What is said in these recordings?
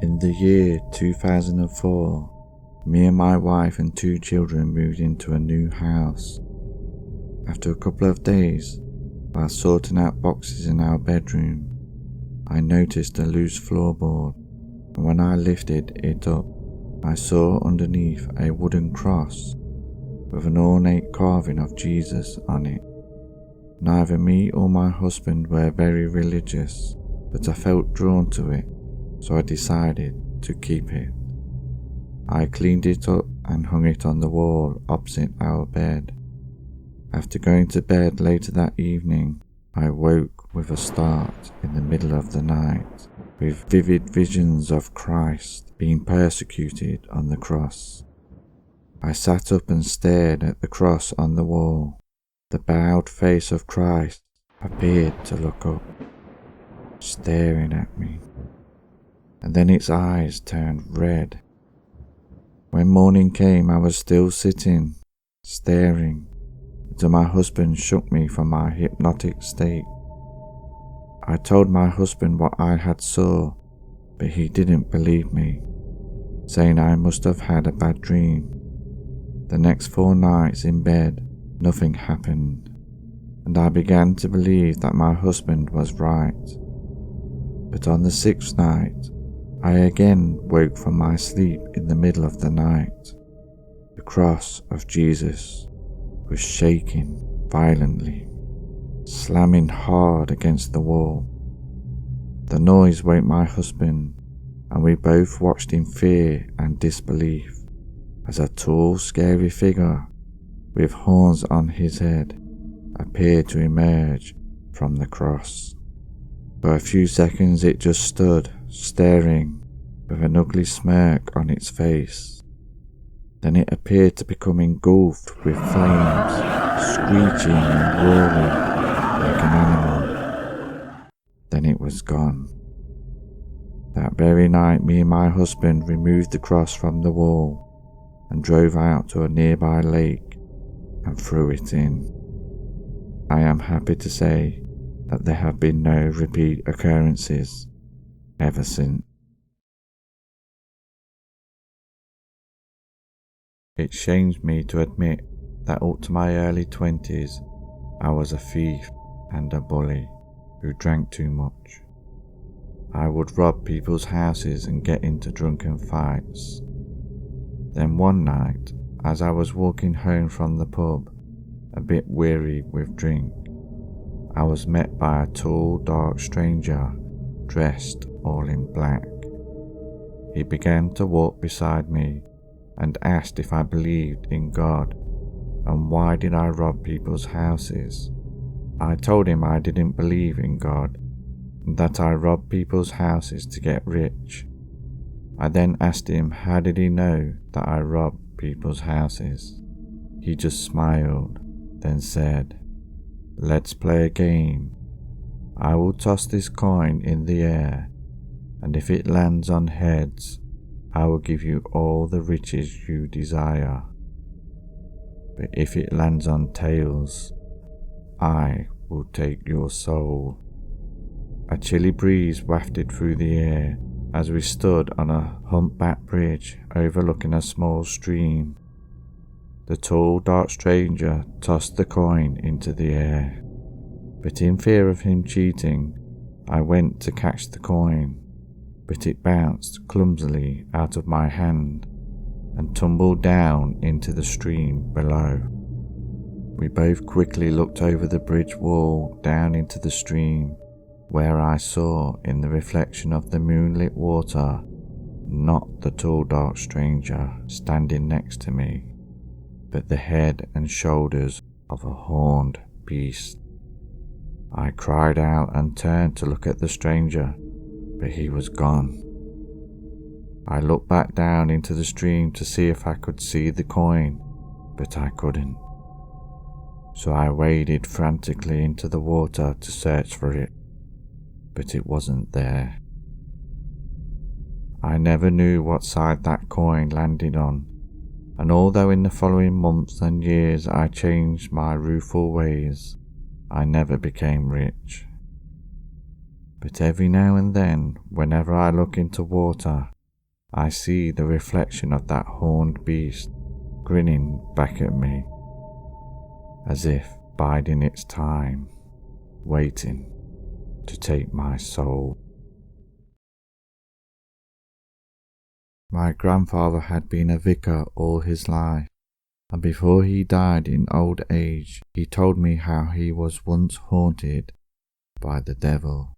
In the year 2004, me and my wife and 2 children moved into a new house. After a couple of days, while sorting out boxes in our bedroom, I noticed a loose floorboard, and when I lifted it up, I saw underneath a wooden cross with an ornate carving of Jesus on it. Neither me or my husband were very religious, but I felt drawn to it, so I decided to keep it. I cleaned it up and hung it on the wall opposite our bed. After going to bed later that evening, I woke with a start in the middle of the night, with vivid visions of Christ being persecuted on the cross. I sat up and stared at the cross on the wall. The bowed face of Christ appeared to look up, staring at me, and then its eyes turned red. When morning came, I was still sitting, staring, until my husband shook me from my hypnotic state. I told my husband what I had saw, but he didn't believe me, saying I must have had a bad dream. The next 4 nights in bed, nothing happened, and I began to believe that my husband was right. But on the 6th night, I again woke from my sleep in the middle of the night. The cross of Jesus was shaking violently, slamming hard against the wall. The noise woke my husband, and we both watched in fear and disbelief as a tall, scary figure with horns on his head appeared to emerge from the cross. For a few seconds it just stood, staring, with an ugly smirk on its face. Then it appeared to become engulfed with flames, screeching and roaring like an animal. Then it was gone. That very night, me and my husband removed the cross from the wall and drove out to a nearby lake and threw it in. I am happy to say that there have been no repeat occurrences ever since. It shames me to admit that up to my early 20s, I was a thief and a bully who drank too much. I would rob people's houses and get into drunken fights. Then one night, as I was walking home from the pub, a bit weary with drink, I was met by a tall, dark stranger dressed all in black. He began to walk beside me and asked if I believed in God and why did I rob people's houses. I told him I didn't believe in God and that I robbed people's houses to get rich. I then asked him how did he know that I robbed people's houses. He just smiled, then said, "Let's play a game. I will toss this coin in the air, and if it lands on heads, I will give you all the riches you desire. But if it lands on tails, I will take your soul." A chilly breeze wafted through the air as we stood on a humpback bridge overlooking a small stream. The tall, dark stranger tossed the coin into the air, but in fear of him cheating, I went to catch the coin, but it bounced clumsily out of my hand and tumbled down into the stream below. We both quickly looked over the bridge wall down into the stream, where I saw in the reflection of the moonlit water not the tall dark stranger standing next to me, but the head and shoulders of a horned beast. I cried out and turned to look at the stranger, but he was gone. I looked back down into the stream to see if I could see the coin, but I couldn't. So I waded frantically into the water to search for it, but it wasn't there. I never knew what side that coin landed on, and although in the following months and years I changed my rueful ways, I never became rich. but every now and then, whenever I look into water, I see the reflection of that horned beast grinning back at me, as if biding its time, waiting to take my soul. My grandfather had been a vicar all his life, and before he died in old age, he told me how he was once haunted by the devil.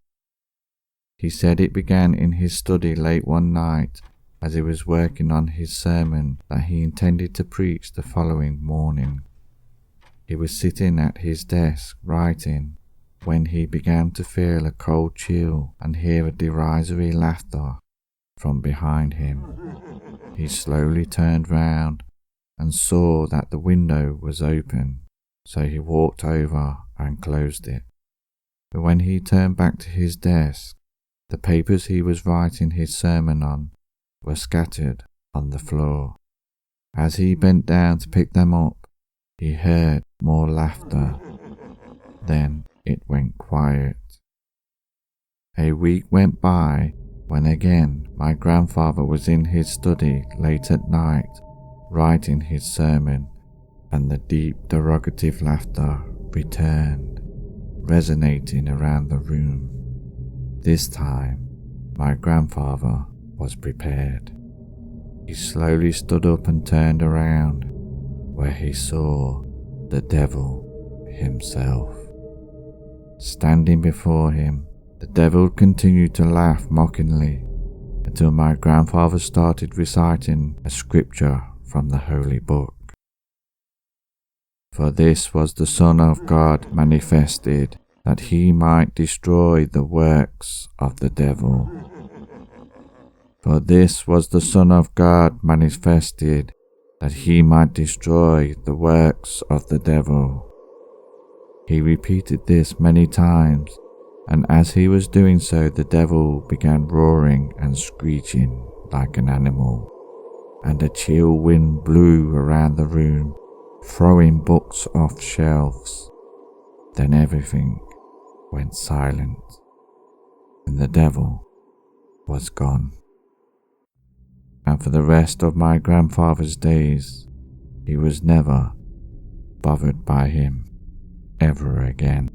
He said it began in his study late one night as he was working on his sermon that he intended to preach the following morning. He was sitting at his desk writing when he began to feel a cold chill and hear a derisory laughter from behind him. He slowly turned round and saw that the window was open, so he walked over and closed it. But when he turned back to his desk, the papers he was writing his sermon on were scattered on the floor. As he bent down to pick them up, he heard more laughter. Then it went quiet. A week went by when again my grandfather was in his study late at night writing his sermon, and the deep derogative laughter returned, resonating around the room. This time, my grandfather was prepared. He slowly stood up and turned around, where he saw the devil himself. Standing before him, the devil continued to laugh mockingly until my grandfather started reciting a scripture from the holy book. For this was the Son of God manifested, that he might destroy the works of the devil. For this was the Son of God manifested, that he might destroy the works of the devil. He repeated this many times, and as he was doing so, the devil began roaring and screeching like an animal, and a chill wind blew around the room, throwing books off shelves. Then everything went silent, and the devil was gone. And for the rest of my grandfather's days, he was never bothered by him ever again.